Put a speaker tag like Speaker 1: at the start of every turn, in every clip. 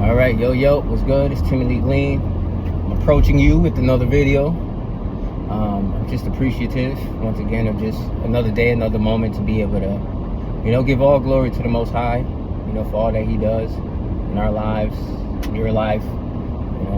Speaker 1: All right, yo, what's good? It's Timothy Lean. I'm approaching you with another video. I'm just appreciative, once again, of just another day, another moment to be able to, give all glory to the Most High, for all that He does in our lives, in your life,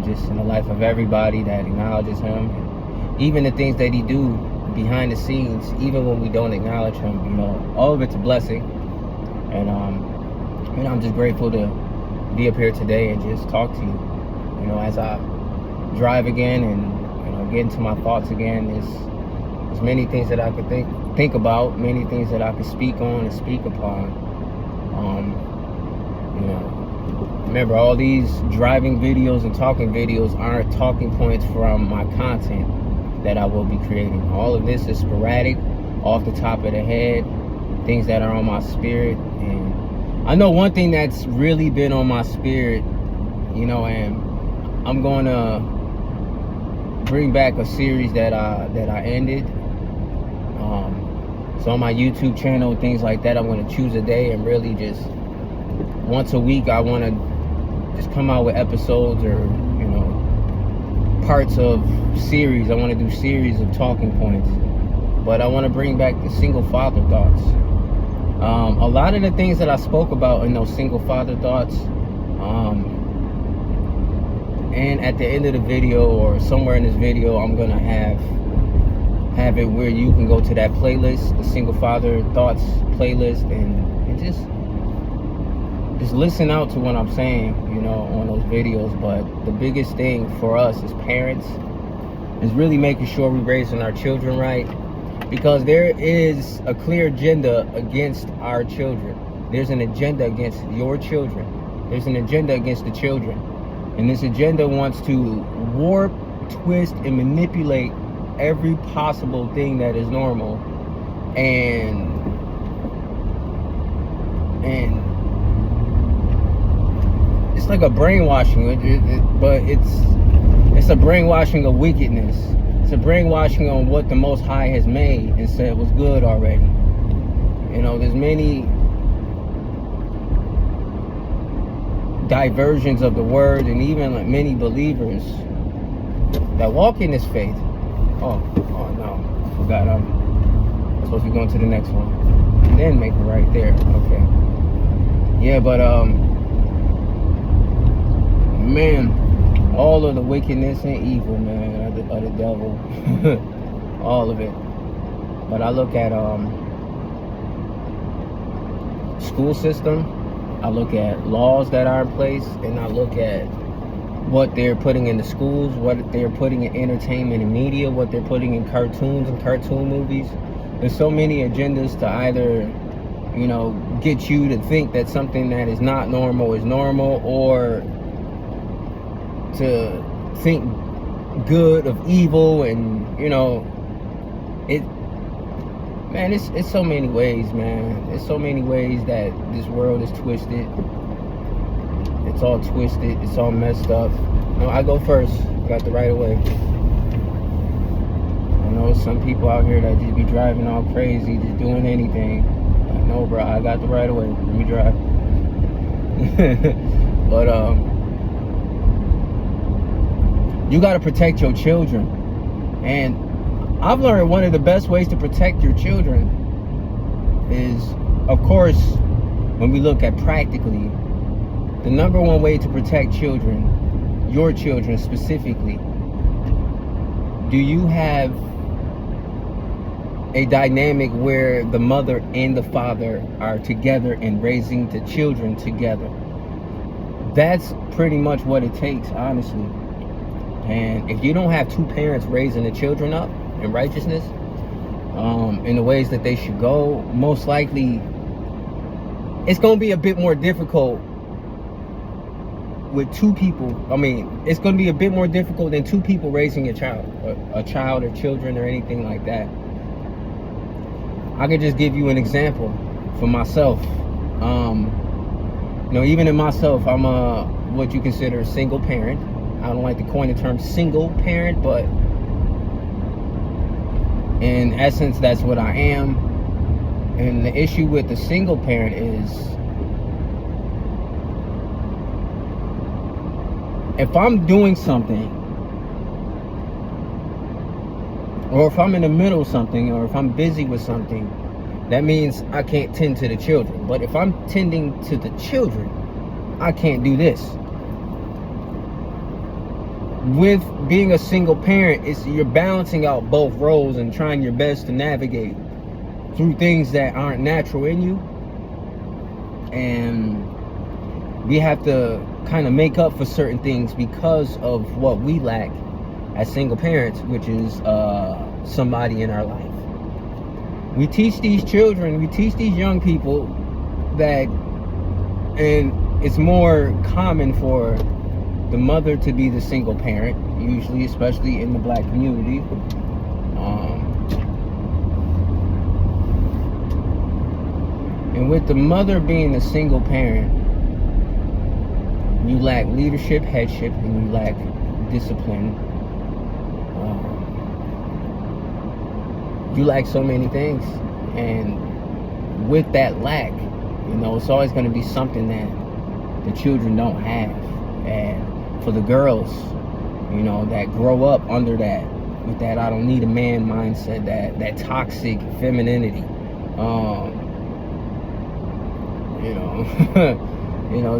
Speaker 1: just in the life of everybody that acknowledges Him. And even the things that He do behind the scenes, even when we don't acknowledge Him, all of it's a blessing. And, I'm just grateful to be up here today and just talk to you, as I drive again and, get into my thoughts again. There's many things that I could think about, many things that I could speak on and speak upon. Remember, all these driving videos and talking videos aren't talking points from my content that I will be creating. All of this is sporadic, off the top of the head, things that are on my spirit. And I know one thing that's really been on my spirit, and I'm going to bring back a series that I ended. So on my YouTube channel, things like that, I'm going to choose a day and really just once a week, I want to just come out with episodes or, parts of series. I want to do series of talking points. But I want to bring back the single father thoughts. A lot of the things that I spoke about in those single father thoughts, and at the end of the video or somewhere in this video, I'm gonna have it where you can go to that playlist, the single father thoughts playlist, and just listen out to what I'm saying, on those videos. But the biggest thing for us as parents is really making sure we're raising our children right. Because there is a clear agenda against our children. There's an agenda against your children. There's an agenda against the children. And this agenda wants to warp, twist, and manipulate every possible thing that is normal. And it's like a brainwashing, but it's a brainwashing of wickedness. It's a brainwashing on what the Most High has made and said was good already. There's many diversions of the word, and even like many believers that walk in this faith. Oh no, I forgot. I'm supposed to be going to the next one and then make it right there. Okay. Yeah, but man, all of the wickedness and evil, man, of the devil, all of it. But I look at school system, I look at laws that are in place, and I look at what they're putting in the schools, what they're putting in entertainment and media, what they're putting in cartoons and cartoon movies. There's so many agendas to either, get you to think that something that is not normal is normal, or to think good of evil. And it's so many ways, man. There's so many ways that this world is twisted. It's all twisted, it's all messed up. I go first, got the right of way. I know some people out here that just be driving all crazy, just doing anything. No, bro, I got the right of way, let me drive. But you got to protect your children. And I've learned one of the best ways to protect your children is, of course, when we look at practically, the number one way to protect children, your children specifically, do you have a dynamic where the mother and the father are together and raising the children together? That's pretty much what it takes, honestly. And if you don't have two parents raising the children up in righteousness, in the ways that they should go, most likely it's going to be a bit more difficult with two people. It's going to be a bit more difficult than two people raising a child or children or anything like that. I could just give you an example for myself. Even in myself, I'm what you consider a single parent. I don't like to coin the term single parent, but in essence, that's what I am. And the issue with the single parent is if I'm doing something, or if I'm in the middle of something, or if I'm busy with something, that means I can't tend to the children. But if I'm tending to the children, I can't do this. With being a single parent, you're balancing out both roles and trying your best to navigate through things that aren't natural in you. And we have to kind of make up for certain things because of what we lack as single parents, which is somebody in our life. We teach these children, we teach these young people that, and it's more common for the mother to be the single parent, usually, especially in the black community. And with the mother being the single parent, you lack leadership, headship, and you lack discipline. You lack so many things, and with that lack, it's always going to be something that the children don't have. And for the girls, that grow up under that, with that I don't need a man mindset, that toxic femininity,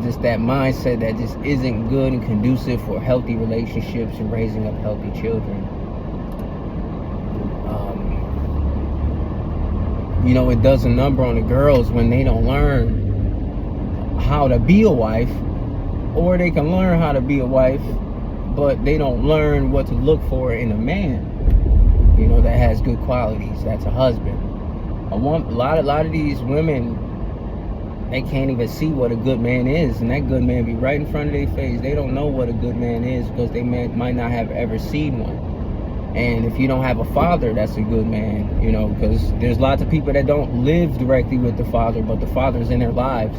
Speaker 1: just that mindset that just isn't good and conducive for healthy relationships and raising up healthy children. It does a number on the girls when they don't learn how to be a wife, or they can learn how to be a wife, but they don't learn what to look for in a man, that has good qualities, that's a husband. A lot of these women, they can't even see what a good man is, and that good man be right in front of their face. They don't know what a good man is because they might not have ever seen one. And if you don't have a father that's a good man, because there's lots of people that don't live directly with the father, but the father's in their lives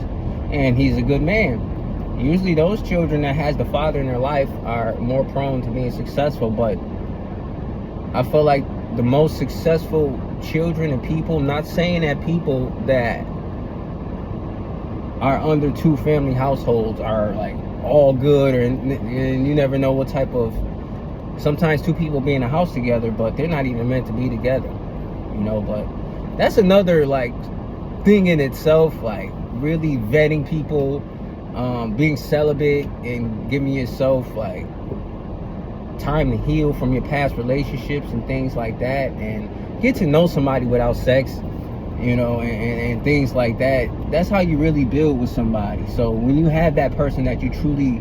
Speaker 1: and he's a good man. Usually those children that has the father in their life are more prone to being successful. But I feel like the most successful children and people, not saying that people that are under two family households are like all good, and you never know what type of, sometimes two people be in a house together, but they're not even meant to be together, but that's another thing in itself, really vetting people, being celibate and giving yourself time to heal from your past relationships and things like that, and get to know somebody without sex, and things like that. That's how you really build with somebody. So when you have that person that you truly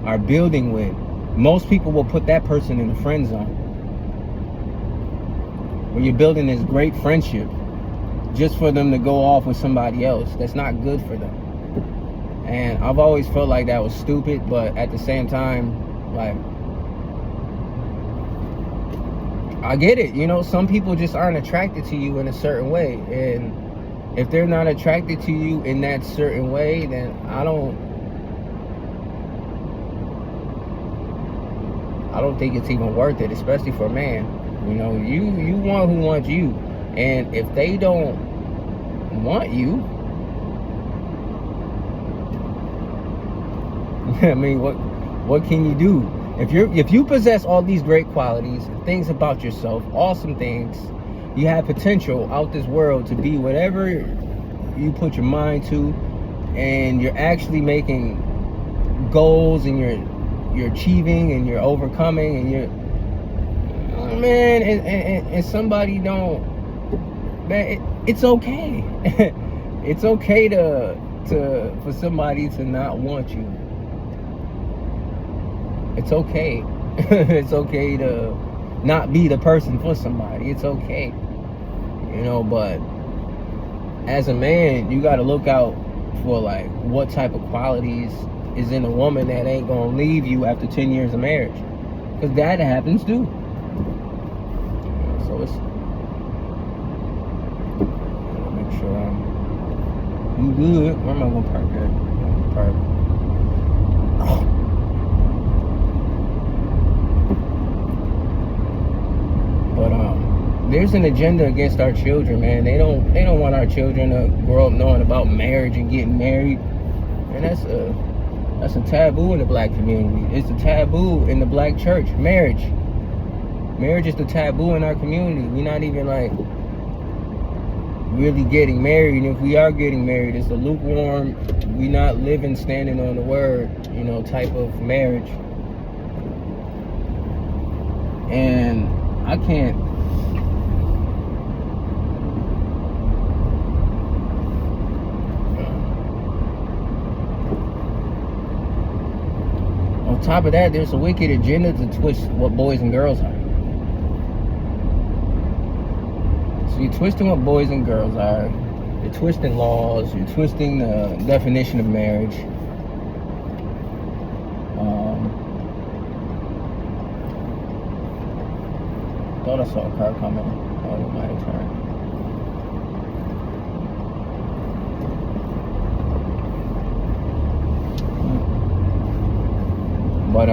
Speaker 1: are building with, most people will put that person in the friend zone, where you're building this great friendship just for them to go off with somebody else. That's not good for them. And I've always felt like that was stupid, but at the same time, I get it. Some people just aren't attracted to you in a certain way, and if they're not attracted to you in that certain way, then I don't think it's even worth it, especially for a man. You want who wants you, and if they don't want you, I mean, what can you do? If you possess all these great qualities, things about yourself, awesome things, you have potential out this world to be whatever you put your mind to, and you're actually making goals, and you're achieving, and you're overcoming, and you're, man, and somebody don't, man, it's okay. It's okay for somebody to not want you. It's okay. It's okay to not be the person for somebody. It's okay. But as a man, you got to look out for what type of qualities is in a woman that ain't gonna leave you after 10 years of marriage, because that happens too. So it's, make sure I'm good. Where am I gonna park at? Park. Oh. But there's an agenda against our children, man. They don't want our children to grow up knowing about marriage and getting married, and That's a taboo in the black community. It's a taboo in the black church. Marriage is the taboo in our community. We're not even like really getting married. And if we are getting married, it's a lukewarm, we not living, standing on the word, you know, type of marriage. And I can't, on top of that, there's a wicked agenda to twist what boys and girls are. So you're twisting what boys and girls are. You're twisting laws. You're twisting the definition of marriage. Thought I saw a car coming. Oh, it might have turned. But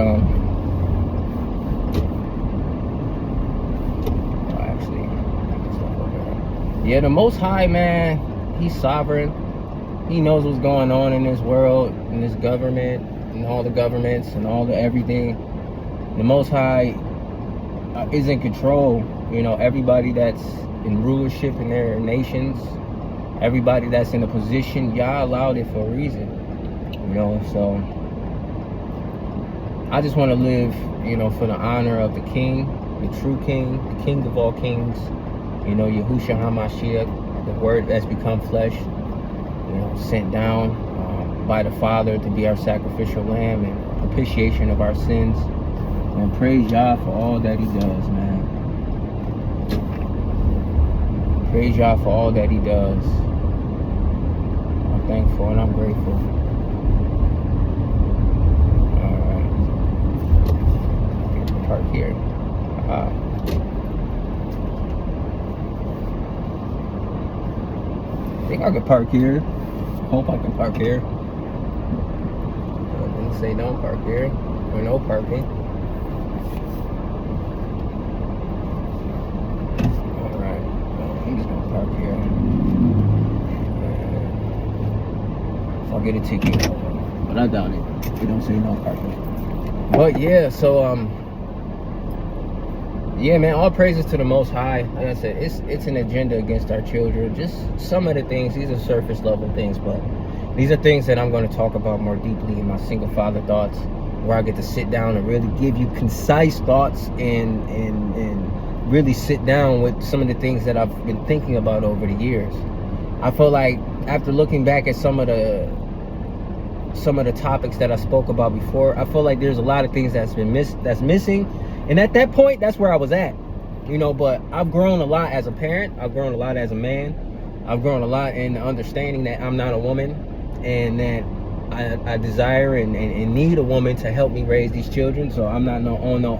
Speaker 1: yeah, the Most High, man, He's sovereign. He knows what's going on in this world, in this government, and all the governments, and all the everything. The Most High is in control. You know, everybody that's in rulership in their nations, everybody that's in a position, Yah allowed it for a reason. You know, so I just want to live, you know, for the honor of the King, the true King, the King of all kings. You know, Yahusha HaMashiach, the Word that's become flesh, you know, sent down by the Father to be our sacrificial lamb and propitiation of our sins. And praise Yah for all that He does, man. Praise Yah for all that He does. I'm thankful and I'm grateful. Alright. Park here. I think I could park here. Hope I can park here. I didn't say don't park here. Or no parking. Alright. I'm just gonna park here. I'll get a ticket. But I doubt it. We don't say no parking. But yeah, so yeah, man, all praises to the Most High. Like I said, it's an agenda against our children. Just some of the things, these are surface level things, but these are things that I'm going to talk about more deeply in my single father thoughts, where I get to sit down and really give you concise thoughts and really sit down with some of the things that I've been thinking about over the years. I feel like after looking back at some of the topics that I spoke about before, I feel like there's a lot of things that's missing. And at that point, that's where I was at, you know. But I've grown a lot as a parent. I've grown a lot as a man. I've grown a lot in understanding that I'm not a woman, and that I desire and need a woman to help me raise these children. So I'm not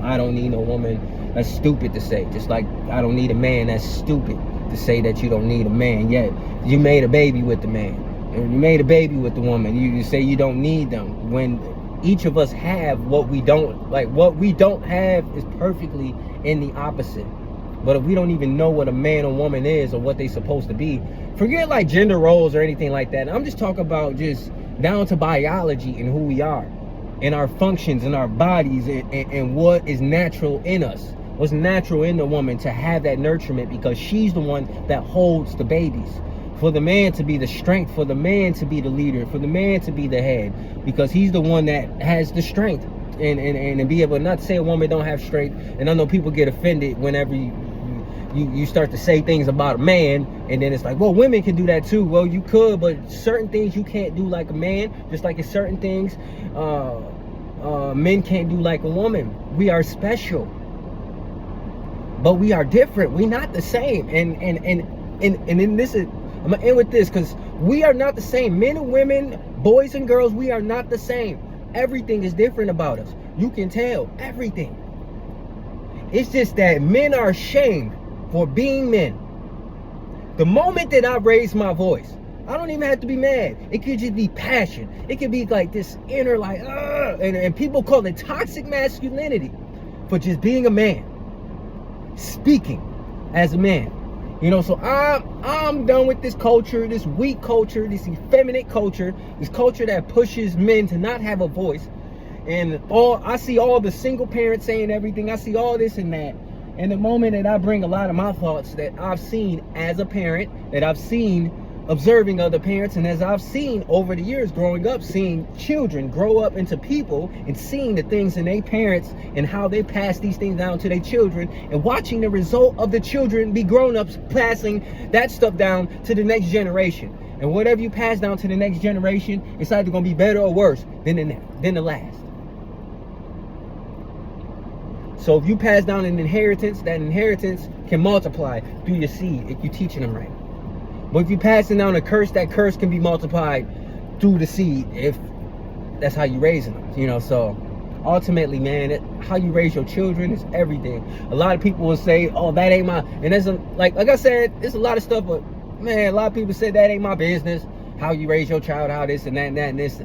Speaker 1: I don't need no woman. That's stupid to say. Just like I don't need a man. That's stupid to say that you don't need a man. Yet you made a baby with the man, and you made a baby with the woman. You say you don't need them when each of us have what we don't. Like, what we don't have is perfectly in the opposite. But if we don't even know what a man or woman is or what they're supposed to be, forget like gender roles or anything like that. I'm just talking about just down to biology and who we are and our functions and our bodies and what is natural in us. What's natural in the woman to have that nurturement, because she's the one that holds the babies. For the man to be the strength, for the man to be the leader, for the man to be the head, because he's the one that has the strength and be able to not say a woman don't have strength. And I know people get offended whenever you start to say things about a man, and then it's like, well, women can do that too. Well, you could, but certain things you can't do like a man, just like it's certain things men can't do like a woman. We are special, but we are different. We're not the same. And then this is, I'm gonna end with this, because we are not the same. Men and women, boys and girls, we are not the same. Everything is different about us. You can tell everything. It's just that men are ashamed for being men. The moment that I raise my voice, I don't even have to be mad. It could just be passion. It could be like this inner like, and people call it toxic masculinity for just being a man, speaking as a man. You know, so I'm done with this culture, this weak culture, this effeminate culture, this culture that pushes men to not have a voice. And I see all the single parents saying everything. I see all this and that. And the moment that I bring a lot of my thoughts that I've seen as a parent, that I've seen observing other parents, and as I've seen over the years growing up, seeing children grow up into people and seeing the things in their parents and how they pass these things down to their children, and watching the result of the children be grown-ups passing that stuff down to the next generation. And whatever you pass down to the next generation, it's either going to be better or worse than the last. So if you pass down an inheritance, that inheritance can multiply through your seed if you're teaching them right. But if you're passing down a curse, that curse can be multiplied through the seed if that's how you're raising them. You know, so ultimately, man, how you raise your children is everything. A lot of people will say, oh, that ain't my, and there's like I said, there's a lot of stuff, but man, a lot of people say that ain't my business. How you raise your child, how this and that and that and this.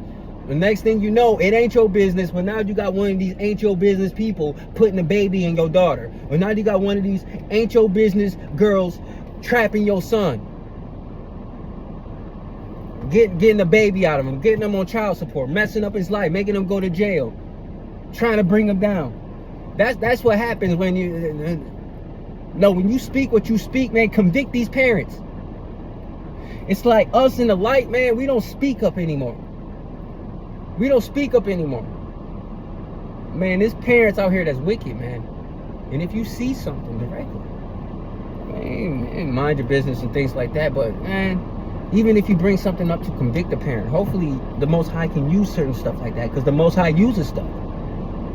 Speaker 1: The next thing you know, it ain't your business, but now you got one of these ain't your business people putting a baby in your daughter. Or now you got one of these ain't your business girls trapping your son. Getting the baby out of him, getting him on child support, messing up his life, making him go to jail, trying to bring him down. That's what happens when when you speak what you speak, man, convict these parents. It's like us in the light, man, we don't speak up anymore. We don't speak up anymore. Man, there's parents out here that's wicked, man. And if you see something directly, man, mind your business and things like that, but man, even if you bring something up to convict a parent, hopefully the Most High can use certain stuff like that, because the Most High uses stuff.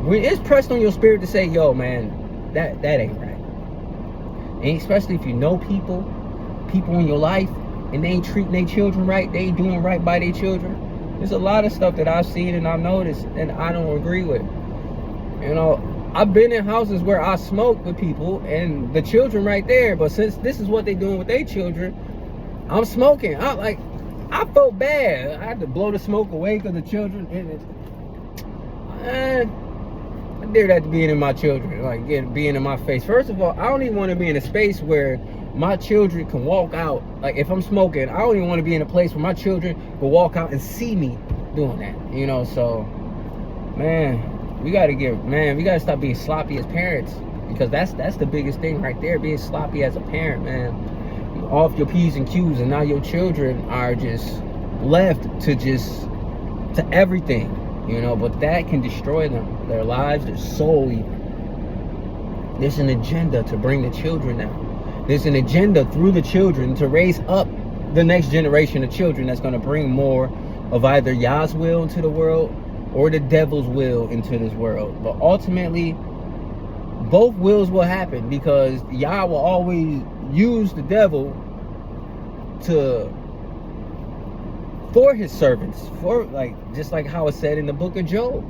Speaker 1: When it's pressed on your spirit to say, yo, man, that ain't right. And especially if you know people in your life, and they ain't treating their children right, they ain't doing right by their children. There's a lot of stuff that I've seen and I've noticed and I don't agree with. You know, I've been in houses where I smoked with people and the children right there, but since this is what they're doing with their children, I'm smoking. I felt bad. I had to blow the smoke away because the children. I dare that to being in my children, like being in my face. First of all, I don't even want to be in a space where my children can walk out. Like if I'm smoking, I don't even want to be in a place where my children will walk out and see me doing that. You know, so man, we gotta stop being sloppy as parents, because that's the biggest thing right there. Being sloppy as a parent, man. Off your P's and Q's, and now your children are just left to everything, you know, but that can destroy them, their lives, their soul even. There's an agenda to bring the children down. There's an agenda through the children to raise up the next generation of children that's going to bring more of either Yah's will into the world or the devil's will into this world. But ultimately, both wills will happen, because Yah will always use the devil for his servants, for just like how it said in the book of Job.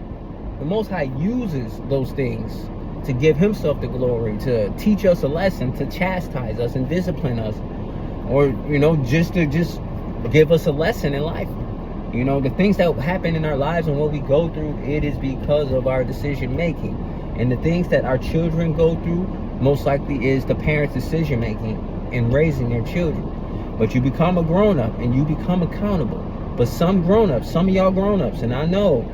Speaker 1: The Most High uses those things to give himself the glory, to teach us a lesson, to chastise us and discipline us, or just to give us a lesson in life. You know, the things that happen in our lives and what we go through, it is because of our decision making. And the things that our children go through most likely is the parents' decision making in raising their children. But you become a grown-up and you become accountable. But some grown-ups, some of y'all grown-ups, and I know,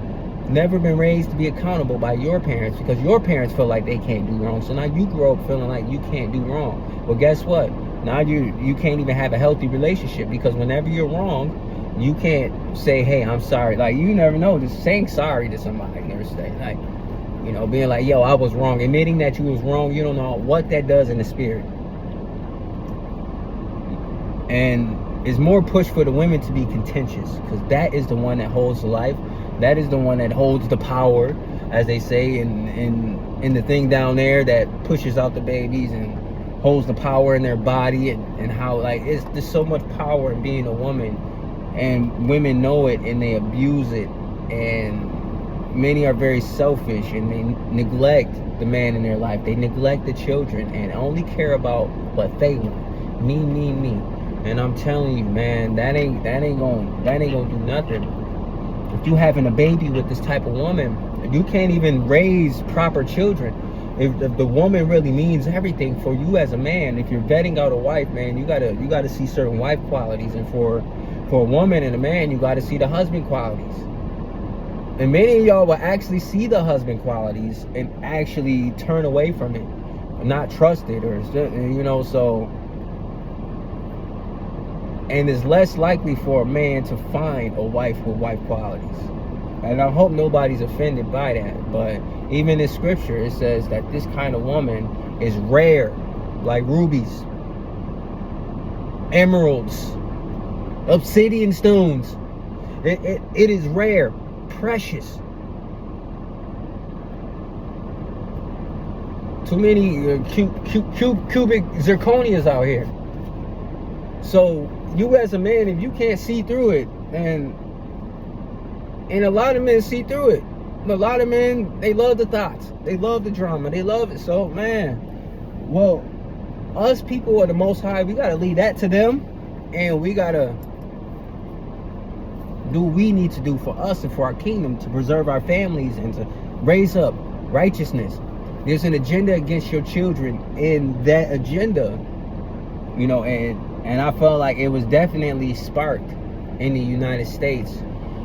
Speaker 1: never been raised to be accountable by your parents, because your parents feel like they can't do wrong. So now you grow up feeling like you can't do wrong. Well, guess what? Now you can't even have a healthy relationship, because whenever you're wrong, you can't say, hey, I'm sorry. Like, you never know, just saying sorry to somebody, never say, like, being like, yo, I was wrong. Admitting that you was wrong, you don't know what that does in the spirit. And it's more push for the women to be contentious, because that is the one that holds the life. That is the one that holds the power, as they say in the thing down there that pushes out the babies and holds the power in their body, and how there's so much power in being a woman, and women know it and they abuse it, and many are very selfish and they neglect the man in their life. They neglect the children and only care about what they want. Me. And I'm telling you, man, that ain't gonna do nothing. If you having a baby with this type of woman, you can't even raise proper children. if the woman really means everything for you as a man, if you're vetting out a wife, man, you gotta see certain wife qualities, and for a woman and a man, you gotta see the husband qualities. And many of y'all will actually see the husband qualities and actually turn away from it, not trust it, or so. And it's less likely for a man to find a wife with wife qualities. And I hope nobody's offended by that. But even in scripture, it says that this kind of woman is rare, like rubies, emeralds, obsidian stones. It is rare, precious. Too many cubic zirconias out here. So you as a man, if you can't see through it, and a lot of men see through it. A lot of men, they love the thoughts, they love the drama, they love it. So man, well, us people are the Most High. We gotta leave that to them, and we gotta do what we need to do for us and for our kingdom, to preserve our families and to raise up righteousness. There's an agenda against your children, in that agenda, and I felt like it was definitely sparked in the United States.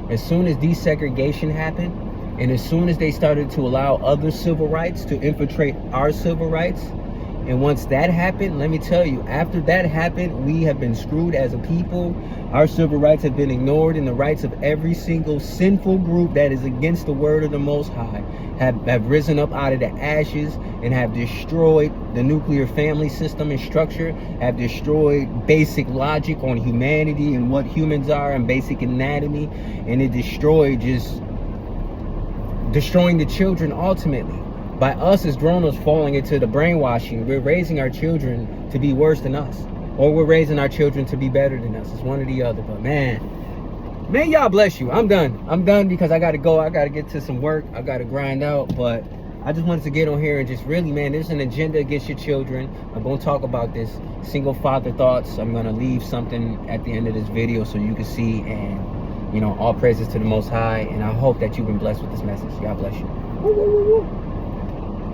Speaker 1: As soon as desegregation happened, and as soon as they started to allow other civil rights to infiltrate our civil rights, and once that happened, let me tell you, after that happened, we have been screwed as a people. Our civil rights have been ignored, and the rights of every single sinful group that is against the word of the Most High have risen up out of the ashes and have destroyed the nuclear family system and structure, have destroyed basic logic on humanity and what humans are and basic anatomy, and it destroyed destroying the children ultimately. By us as grown-ups falling into the brainwashing, we're raising our children to be worse than us, or we're raising our children to be better than us. It's one or the other. But man, y'all bless you. I'm done because I gotta go. I gotta get to some work. I gotta grind out. But I just wanted to get on here and just really, man, there's an agenda against your children. I'm gonna talk about this single father thoughts. I'm gonna leave something at the end of this video so you can see, and all praises to the Most High. And I hope that you've been blessed with this message. God bless you. Woo, woo, woo, woo.